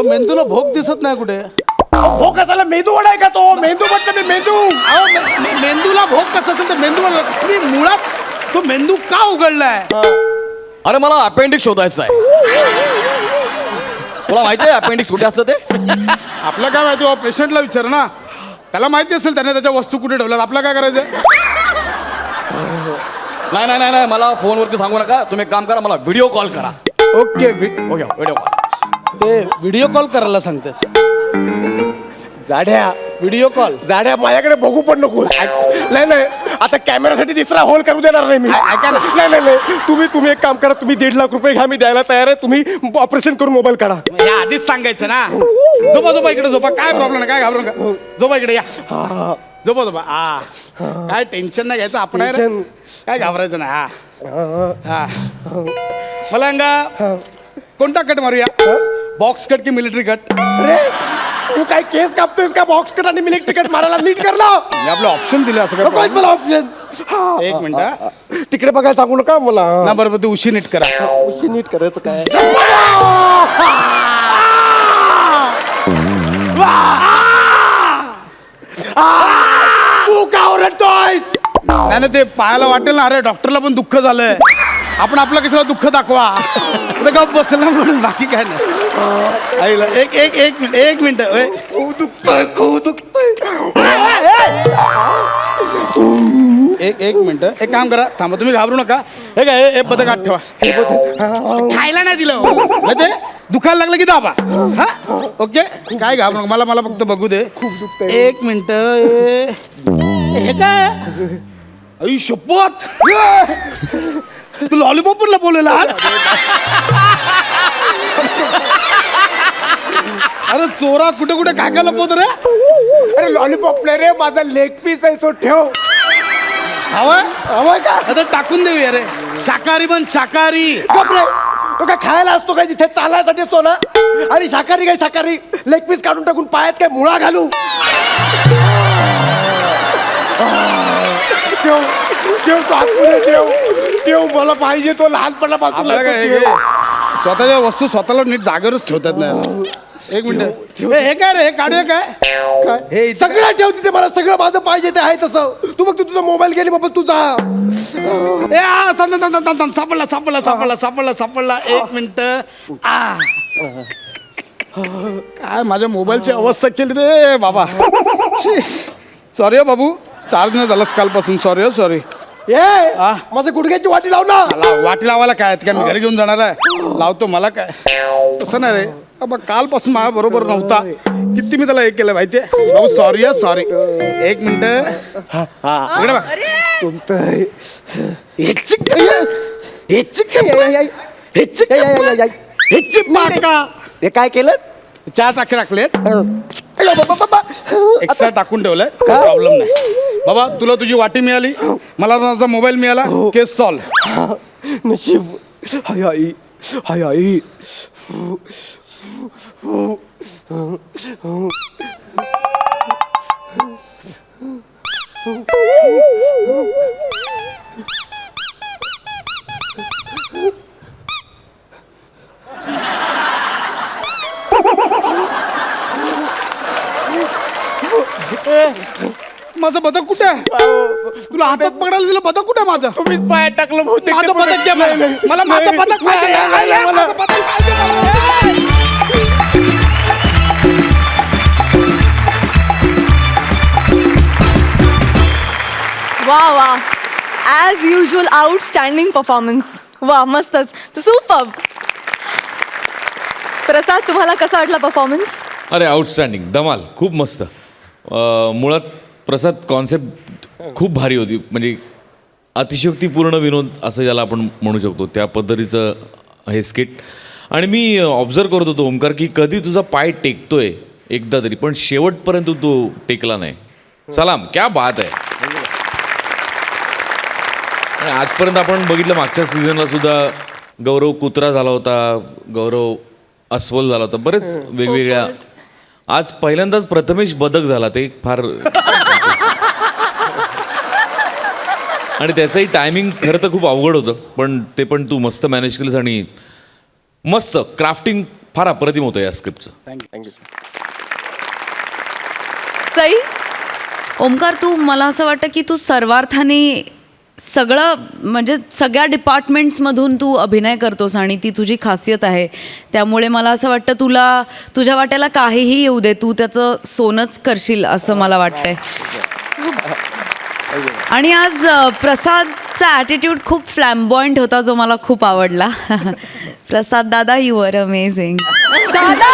मेंदूला भोग दिसत नाही कुठे. भोग असायला मेंदू वडा आहे का तो? मेंदू म्हणतो मी मेंदू. मेंदूला भोग कसं असेल तर मेंदू तुम्ही मुळात तो मेंदू का उघडलाय? अरे मला अपेंडिक्स शोधायचं आहे. तुला माहिती आहे अपेंडिक्स कुठे असतं ते? आपलं काय माहिती? पेशंटला विचार ना. त्याला माहिती असेल त्याने त्याच्या वस्तू कुठे ठेवल्या. आपलं काय करायचं? नाही मला फोनवरती सांगू नका. तुम्ही एक काम करा मला व्हिडिओ कॉल करा. Okay video call. ते व्हिडिओ कॉल करायला सांगते. जाड्या व्हिडिओ कॉल जाड्या माझ्याकडे बघू पण नको. नाही आता कॅमेरासाठी तिसरा होल करू देणार नाही मी. ऐका ना. नाही तुम्ही एक काम करा. तुम्ही 1.5 लाख रुपये घ्या. मी द्यायला तयार आहे. तुम्ही ऑपरेशन करून मोबाईल काढा. या आधीच सांगायचं ना. झोपा इकडे झोपा. काय प्रॉब्लेम नाही. काय घाबरू नका. झोपा इकडे या. झोपा काय टेन्शन नाही घ्यायचं. आपण आहे रे. Tension. काय घाबरायचं नाही. हा मला अंगा कोणता कट मारूया? बॉक्स कट की मिलिटरी कट? अरे तू काय केस कापतोयस का? बॉक्स कट आणि मिलिक तिकट मारायला नीट कर ना. आपलं ऑप्शन दिलं असं नको काय? मला ऑप्शन. एक मिनिट. तिकडे बघायला सांगू नका मला. ना बरोबर तू उशी नीट करा. उशी नीट करायचं काय? तू का ओरडतोयस? नाही ते पाहायला वाटेल ना. अरे डॉक्टरला पण दुःख झालंय. आपण आपलं कशाला दुःख दाखवा. गप बसेल ना म्हणून. बाकी काय नाही. आईला एक मिनिट. खूप दुखतोय. एक मिनिट. एक काम करा. थांबा तुम्ही घाबरू नका. हे काय हे बदक आत ठेवा. खायला नाही दिलं. म्हणजे ते दुखायला लागलं की दाबा. हा ओके. काय घाबरू नका. मला फक्त बघू दे. खूप दुखतंय. एक मिनिट. हे काय? आई शपथ. तू लॉलीपॉप पण लपवलेला. अरे चोरा कुठे काय लपवतो रे? अरे लॉलीपॉप प्ले रे. माझा लेग पीस आहे तो. ठेव. हवंय का? आता टाकून देऊया रे. शाकाहारी पण शाकाहारी. बापरे. तो काय खायला असतो काय? जिथे चालायसाठी असतो ना. आणि शाकाहारी काय शाकाहारी. लेग पीस काढून टाकून पायात काय मुळा घालू. ठेव तो आतमध्ये ठेव. मला पाहिजे तो लहानपणापासून. आपल्याला काय हे स्वतःच्या वस्तू स्वतःला नीट जागेवरच ठेवतात ना. एक मिनिट. हे काय रे? हे काढूया काय? हे सगळं ठेव तिथे. मला सगळं माझं पाहिजे ते आहे तसं. तू बघ तुझा मोबाईल गेली बाबा तुझा. सापडला. एक मिनिट. काय माझ्या मोबाईलची अवस्था केली रे बाबा. सॉरी बाबू. चार्ज नाही झालास कालपासून. सॉरी. माझं गुडघ्याची वाटी लाव ना. वाटी लावायला काय काय मी घरी घेऊन जाणार आहे. लावतो. मला काय तसं नाही रे बाबा. कालपासून माझ्या बरोबर नव्हता. किती मी त्याला हे केलं माहितीये बाबू. सॉरी. एक मिनिट. इकडे बघ. हे काय केलं? 4 टाके टाकलेत. एक्स्ट्रा टाकून ठेवलंय. प्रॉब्लेम नाही बाबा. तुला तुझी वाटी मिळाली. मला माझा मोबाईल मिळाला. केस सॉल्व. नशीब. हाय आई. माझं बदक कुठे आहे? तुला हातात पकडायला दिलं. बदक कुठे आहे माझं? तुम्हीच पायात टाकलं बहुतेक. माझं बदक द्या मला. माझं बदक पाहिजे. माझं बदक पाहिजे. वा वा ॲज युजल आउटस्टँडिंग परफॉर्मन्स. वा मस्तच, सुपर. प्रसाद, तुम्हाला कसा वाटला परफॉर्मन्स? अरे आउटस्टँडिंग, धमाल, खूप मस्त. मुळात प्रसाद कॉन्सेप्ट खूप भारी होती, म्हणजे अतिशयोक्तीपूर्ण विनोद असं ज्याला आपण म्हणू शकतो त्या पद्धतीचं हे स्किट. आणि मी ऑब्झर्व करत होतो ओमकार की कधी तुझा पाय टेकतोय एकदा तरी, पण शेवटपर्यंत तो टेकला नाही. सलाम, क्या बात आहे. आणि आजपर्यंत आपण बघितलं मागच्या सीझनला सुद्धा गौरव कुत्रा झाला होता, गौरव अस्वल झाला होता, बरेच वेगवेगळ्या. आज पहिल्यांदाच प्रथमेश बदक झाला, ते फार आणि त्याचंही टायमिंग खरं तर खूप अवघड होतं, पण ते पण तू मस्त मॅनेज केलंस आणि मस्त क्राफ्टिंग फार अप्रतिम होतं या स्क्रिप्टचं. थँक्यू. सई, ओमकार, तू मला असं वाटतं की तू सर्वार्थाने सगळं म्हणजे सगळ्या डिपार्टमेंट्समधून तू अभिनय करतोस आणि ती तुझी खासियत आहे. त्यामुळे मला असं वाटतं तुला तुझ्या वाट्याला काहीही येऊ दे, तू त्याचं सोनंच करशील असं मला वाटतंय. आणि आज प्रसादचा ॲटिट्यूड खूप फ्लॅम्बॉइंट होता, जो मला खूप आवडला. प्रसाद दादा, यू आर अमेझिंग. दादा.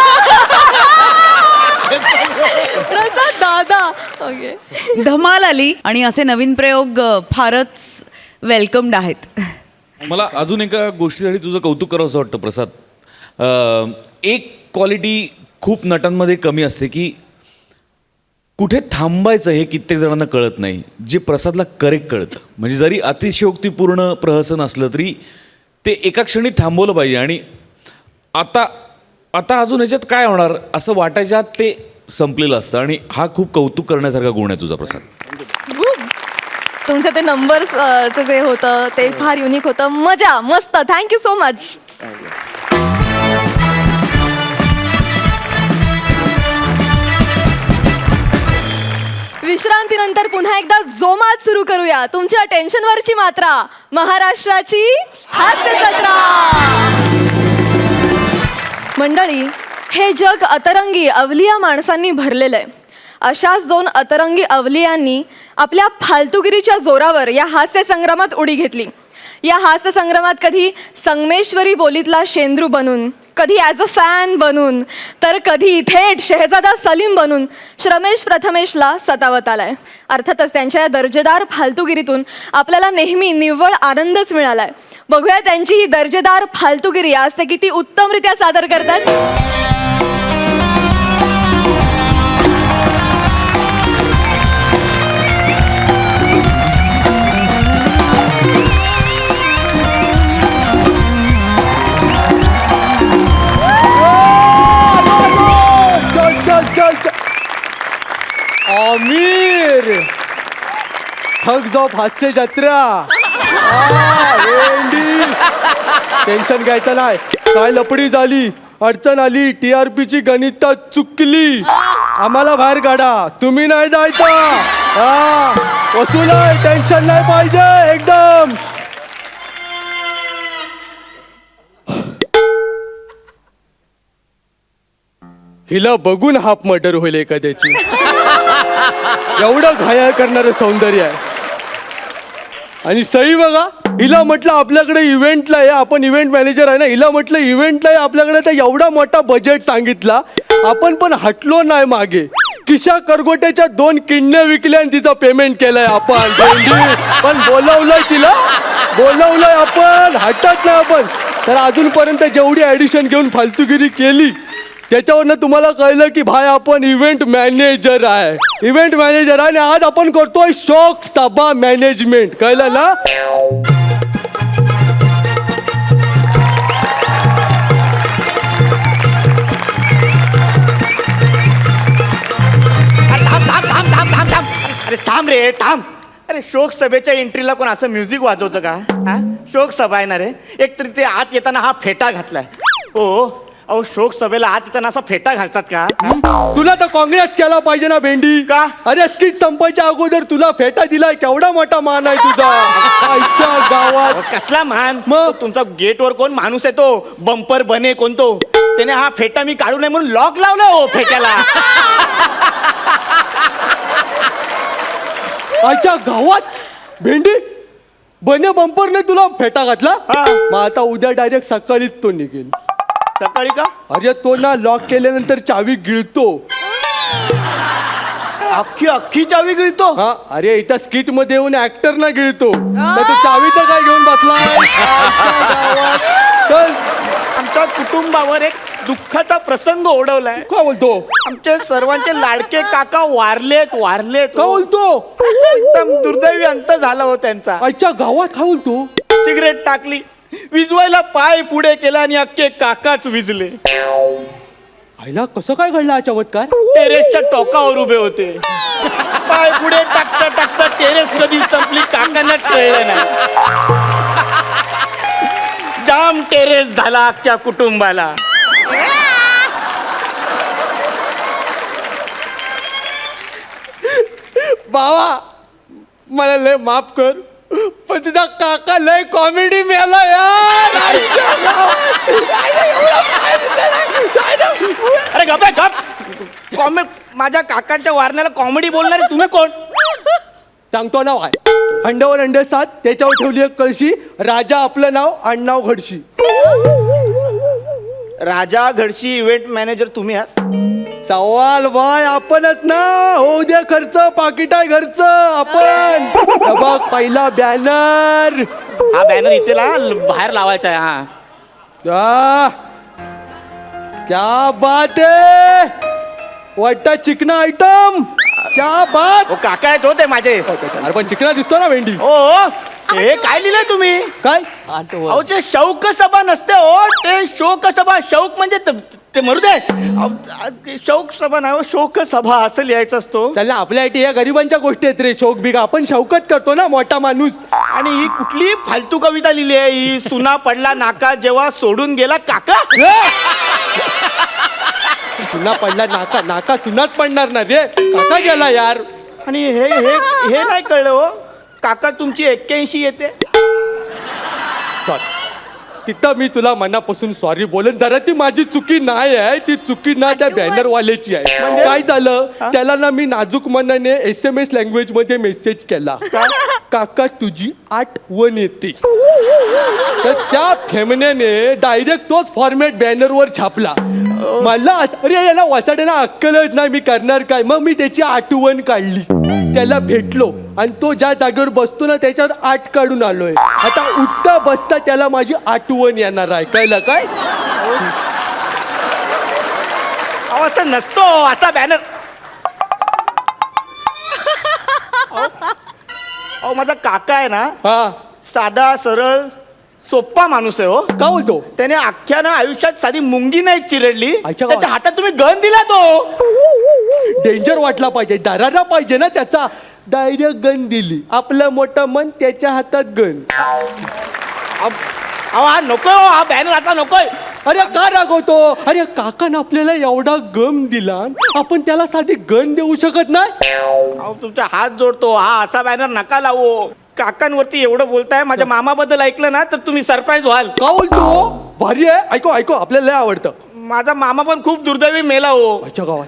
प्रसाद दादा. ओके. धमाल आली आणि असे नवीन प्रयोग फारच वेलकम्ड आहेत. मला अजून एका गोष्टीसाठी तुझं कौतुक करावं असं वाटतं प्रसाद. एक क्वालिटी खूप नटांमध्ये कमी असते की कुठे थांबायचं हे कित्येक जणांना कळत नाही, जे प्रसादला करेक्ट कळतं. म्हणजे जरी अतिशयोक्तीपूर्ण प्रहसन असलं तरी ते एका क्षणी थांबवलं पाहिजे. आणि आता आता अजून ह्याच्यात काय होणार असं वाटायच्या आत ते संपलेलं असतं. आणि हा खूप कौतुक करण्यासारखा गुण आहे तुझा प्रसाद. तुमचं ते नंबर्सचं जे होतं ते फार युनिक होतं. मजा, मस्त. Thank you so much. विश्रांतीनंतर पुन्हा एकदा जोमात सुरू करूया तुमच्या टेन्शनवरची मात्रा, महाराष्ट्राची हास्य जत्रा. मंडळी, हे जग अतरंगी अवलिया माणसांनी भरलेलं आहे. अशाच दोन अतरंगी अवलियांनी आपल्या फालतुगिरीच्या जोरावर या हास्य संग्रामात उडी घेतली. या हास्य संग्रामात कधी संगमेश्वरी बोलीतला शेंद्रू बनून, कधी ॲज अ फॅन बनून, तर कधी थेट शहजादा सलीम बनून श्रमेश प्रथमेशला सतावत आलाय. अर्थातच त्यांच्या या दर्जेदार फालतुगिरीतून आपल्याला नेहमी निव्वळ आनंदच मिळालाय. बघूया त्यांची ही दर्जेदार फालतुगिरी आज ते किती उत्तमरित्या सादर करतात. आमिर, ठग्स ऑफ हास्य जत्रा. टेन्शन घ्यायचं नाही. काय लपडी झाली, अडचण आली, TRPची गणित चुकली, आम्हाला बाहेर काढा, तुम्ही नाही जायचं. वसूल आहे, टेन्शन नाही पाहिजे एकदम. हिला बघून हाफ मर्डर होईल एखाद्याची. एवढं घायाळ करणारं सौंदर्य आहे. आणि सई बघा, हिला म्हटलं आपल्याकडे इव्हेंटला आहे, आपण इव्हेंट मॅनेजर आहे ना, हिला म्हटलं इव्हेंटला आहे आपल्याकडे, तर एवढा मोठा बजेट सांगितला, आपण पण हटलो नाही मागे. किशा करगोट्याच्या 2 किडण्या विकल्या आणि तिचं पेमेंट केलंय आपण. पण बोलवलंय तिला, बोलवलंय आपण, हटत नाही आपण. तर अजूनपर्यंत जेवढी ॲडिशन घेऊन फालतूगिरी केली त्याच्यावरनं तुम्हाला कळलं की भाई आपण इव्हेंट मॅनेजर आहे, इव्हेंट मॅनेजर आहे. आणि आज आपण करतोय शोक सभा मॅनेजमेंट, कळलं ना. अरे थांब रे, थांब. अरे शोक सभेच्या एंट्रीला कोण असं म्युझिक वाजवतं का? हा, शोक सभा आहे ना रे. एकतरी ते आत येताना हा फेटा घातलाय. ओ अहो, शोक सभेला आत येताना असा फेटा घालतात का? तुला तर काँग्रेस केला पाहिजे ना भेंडी. का? अरे स्किट संपायच्या अगोदर तुला फेटा दिलाय, केवढा मोठा मान आहे तुझा. आईच्या गावात अहो, कसला मान. मग? तुमचा गेटवर कोण माणूस आहे तो बंपर बने कोणतो, त्याने हा फेटा मी काढू नये म्हणून लॉक लावला हो फेट्याला. आईच्या गावात भेंडी बने बंपरने तुला फेटा घातला मग आता उद्या डायरेक्ट सकाळीच तो निघेल. सकाळी का? अरे तो ना लॉक केल्यानंतर चावी गिळतो. अख्खी चावी गिळतो? हा अरे इथं स्किट मध्ये येऊन ऍक्टर ना गिळतो तर तो चावीचं काय घेऊन बसलाय. चल आमच्या कुटुंबावर एक दुःखाचा प्रसंग ओढवलाय. काय बोलतो आमचे सर्वांचे लाडके काका वारलेत. काय बोलतो एकदम दुर्दैवी अंत झाला हो त्यांचा. आजच्या गावात काय बोलतो. सिगरेट टाकली, विजवायला पाय पुढे केला आणि अख्खे काकाच विजले. आईला कसं काय घडलं हा चमत्कार. टेरेसच्या टोकावर उभे होते. पाय पुढे टाकता टाकता टेरेस कधी संपली काकांनाच कळलं नाही. जाम टेरेस झाला अख्ख्या कुटुंबाला. बाबा मला लय माफ कर पण तुझा काका लय कॉमेडी मिळाला यार. अरे गप गप. माझ्या काकांच्या वारण्याला कॉमेडी बोलणारे तुम्ही कोण? सांगतो नाव आहे अंड्यावर अंडे 7 त्याच्यावर ठेवली एक कळशी. राजा आपलं नाव आडनाव घडशी. राजा घडशी इव्हेंट मॅनेजर तुम्ही आहात? सवाल बाय आपणच ना. होऊ दे खर्च पाकिट आहे घरचं आपण. हे बघ पहिला बॅनर. हा बॅनर इथे बाहेर लावायचा आहे. हा क्या बात है वाटता चिकना आयटम. क्या बात. ओ काका आहेत होते माझे. अरे पण चिकना दिसतो ना भेंडी. ओ हे काय लिहिलंय तुम्ही? काय अहो ते शौक सभा नसते हो, ते शोक सभा. शौक म्हणजे ते मरू दे. शौक सभा नाही हो, शोक सभा असं लिहायचं असतो. चल ना आपल्यासाठी या गरिबांच्या गोष्टी आहेत रे. शौक बिग आपण शौकत करतो ना मोठा माणूस. आणि ही कुठली फालतू कविता लिहिली आहे ही? सुना पडला नाका जेव्हा सोडून गेला काका. सुना पडला नाका नाका सुनाच पडणार ना रे. काका गेला यार. आणि हे हे हे नाही कळलं हो, काका तुमची 81 येते. सॉरी तिथं मी तुला मनापासून सॉरी बोलेन. जरा ती माझी चुकी नाही आहे. ती चुकी ना त्या बॅनर वाल्याची आहे. म्हणजे? काय झालं त्याला ना मी नाजूक मनाने SMS लँग्वेज मध्ये मेसेज केला. काका तुझी आठवण येते. तर त्या फेमनेने डायरेक्ट तोच फॉर्मॅट बॅनरवर छापला. मला अरे याला वाचाडे ना अक्कलच नाही मी करणार काय. मग मी त्याची आठवण काढली. त्याला भेटलो आणि तो ज्या जागेवर बसतो ना त्याच्यावर 8 काढून आलोय. आता उठता बसता त्याला माझी आठवण येणार आहे. कळलं काय. अहो असं नसतो असा बॅनर. अहो माझा काका आहे ना हा साधा सरळ सोप्पा माणूस आहे हो. का बोलतो. त्याने अख्ख्या ना आयुष्यात साधी मुंगी नाही चिरडली. अच्छा. त्याच्या हातात तुम्ही गन दिला तो. डेंजर वाटला पाहिजे दरारा पाहिजे ना त्याचा. डायरेक्ट गन दिली. आपलं मोठं मन त्याच्या हातात गन. अहो हा नको हा बॅनर असा नकोय. अरे का रागवतो. अरे काकानं आपल्याला एवढा गम दिला आपण त्याला साधी गन देऊ शकत नाही. अहो तुमचा हात जोडतो. हा असा बॅनर नका लावू. काकांवरती एवढं बोलताय. माझ्या मामाबद्दल ऐकलं ना तर तुम्ही सरप्राईज व्हाल. का बोलतो. भारी आहे. ऐको ऐको आपल्याला लय आवडतं. माझा मामा पण खूप दुर्दैवी मेला हो. अच्छा गावात.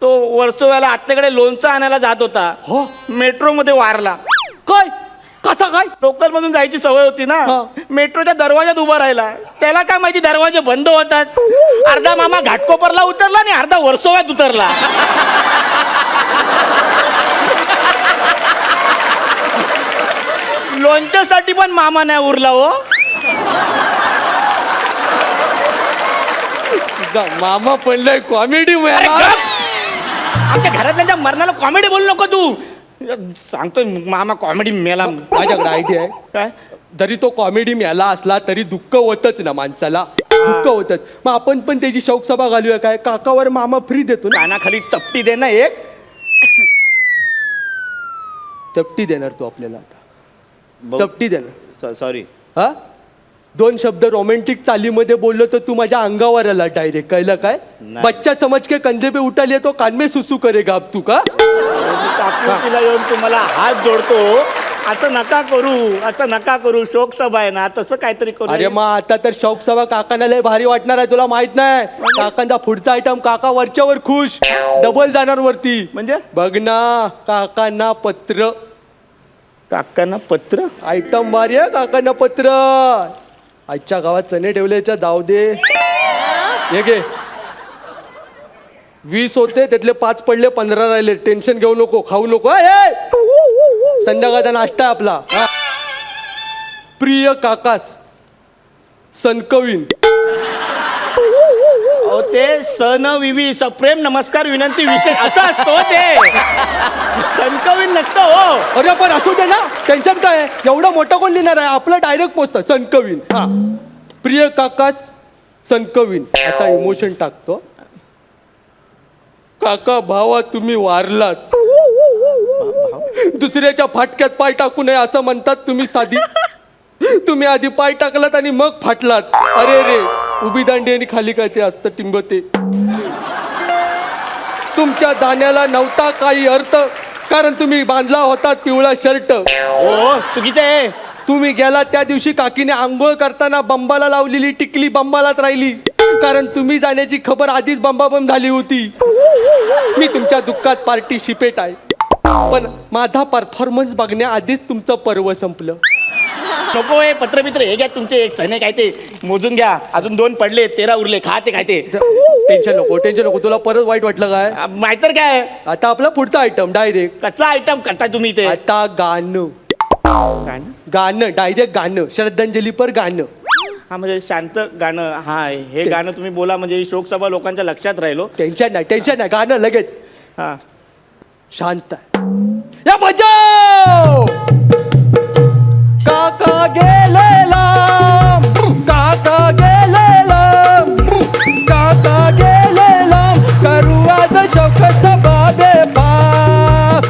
तो वर्सोव्याला आत्याकडे लोणचं आणायला जात होता. हो मेट्रोमध्ये वारला. काय कसा काय. लोकल मधून जायची सवय होती ना. हा. मेट्रोच्या दरवाजात उभा राहिला. त्याला काय माहिती दरवाजे बंद होतात. अर्धा मामा घाटकोपरला उतरला आणि अर्धा वर्सोव्यात उतरला. लोणच्यासाठी पण मामा नाही उरला हो. तुझा मामा पण लय कॉमेडी अरे मिळाला. गप! आमच्या घरातल्या मरणाला कॉमेडी बोलू नको तू. सांगतोय मामा कॉमेडी मेला. माझ्याकडे आयडिया आहे. काय जरी तो कॉमेडी मिळाला असला तरी दुःख होतच ना माणसाला. दुःख होतच. मग आपण पण त्याची शौक सभा घालूया काय. काकावर मामा फ्री देतो ना. कानाखाली चपटी दे ना एक. चपटी देणार तू आपल्याला आता. चपटी देणार. सॉरी. हा 2 शब्द रोमॅन्टिक चालीमध्ये बोललो तर तू माझ्या अंगावर आला डायरेक्ट. कळलं काय. नाही. बच्चा समज के कंधे पे उठा लिया तो कान में सुसू करेगा अब तू का. तिला येऊन तुम्हाला हात जोडतो. असं नका करू. असं नका करू. शोक सभा आहे ना तसं काहीतरी करू. अरे मग आता तर शौक सभा काकांना लय भारी वाटणार आहे. तुला माहित नाही काकांचा पुढचा आयटम काका वरच्यावर खुश डबल जाणार वरती. म्हणजे बघ ना काकांना पत्र. काकांना पत्र आयटम भारी आहे काकांना पत्र. आजच्या गावात चणे ठेवल्याच्या जाऊ दे. हे घे 20 होते त्यातले 5 पडले 15 राहिले. टेन्शन घेऊ नको, खाऊ नको. संध्याकाळचा नाश्ता आहे आपला. प्रिय काकास सनकवीन. अहो ते सन विवी सप्रेम नमस्कार विनंती विशेष असं असतो ते. संकविन नसतं हो. अरे पण असू दे ना, टेन्शन काय आहे? एवढा मोठा कोण लिहिणार आहे? आपलं डायरेक्ट पोचतं सनकवीन. हा प्रिय काकास सनकवीन. आता इमोशन टाकतो. काका भावा तुम्ही वारलात. दुसऱ्याच्या फाटक्यात पाय टाकू नये असं म्हणतात तुम्ही. तुम्ही आधी पाय टाकलात आणि मग फाटलात. अरे रे उभी दांडी आणि खाली काय ते असतं टिंब ते. तुमच्या जाण्याला नव्हता काही अर्थ, कारण तुम्ही बांधला होता पिवळा शर्ट. हो चुकीचं आहे. तुम्ही गेला त्या दिवशी काकीने आंघोळ करताना बंबाला लावलेली टिकली बंबालाच राहिली, कारण तुम्ही जाण्याची खबर आधीच बंबाबंब झाली होती. मी तुमच्या दुःखात पार्टिसिपेट आहे, पण माझा परफॉर्मन्स बघण्याआधीच तुमचं पर्व संपलं. नको हे पत्रमित्र हे घ्या तुमचे एक चणे काय ते मोजून घ्या. अजून 2 पडले 13 उरले. खा ते काय ते. टेन्शन नको. तुला परत वाईट वाटलं काय? नाहीतर काय. आता आपला पुढचा आयटम डायरेक्ट. कसला आयटम करता तुम्ही ते. आता गाणं. डायरेक्ट गाणं. श्रद्धांजली पर गाणं. हा म्हणजे शांत गाणं. हा हे गाणं तुम्ही बोला म्हणजे शोकसभा लोकांच्या लक्षात राहिलो. टेन्शन नाही गाणं लगेच. हा शांत आहे. या बजाव. काका गेलेला, काका गेलेला, काका गेलेला, करू आज शोक सभा बेबाप.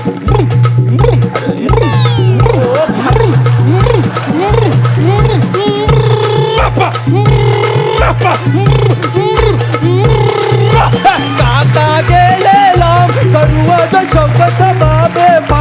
काका गेलेला, करू आज शोक सभा बेबाप.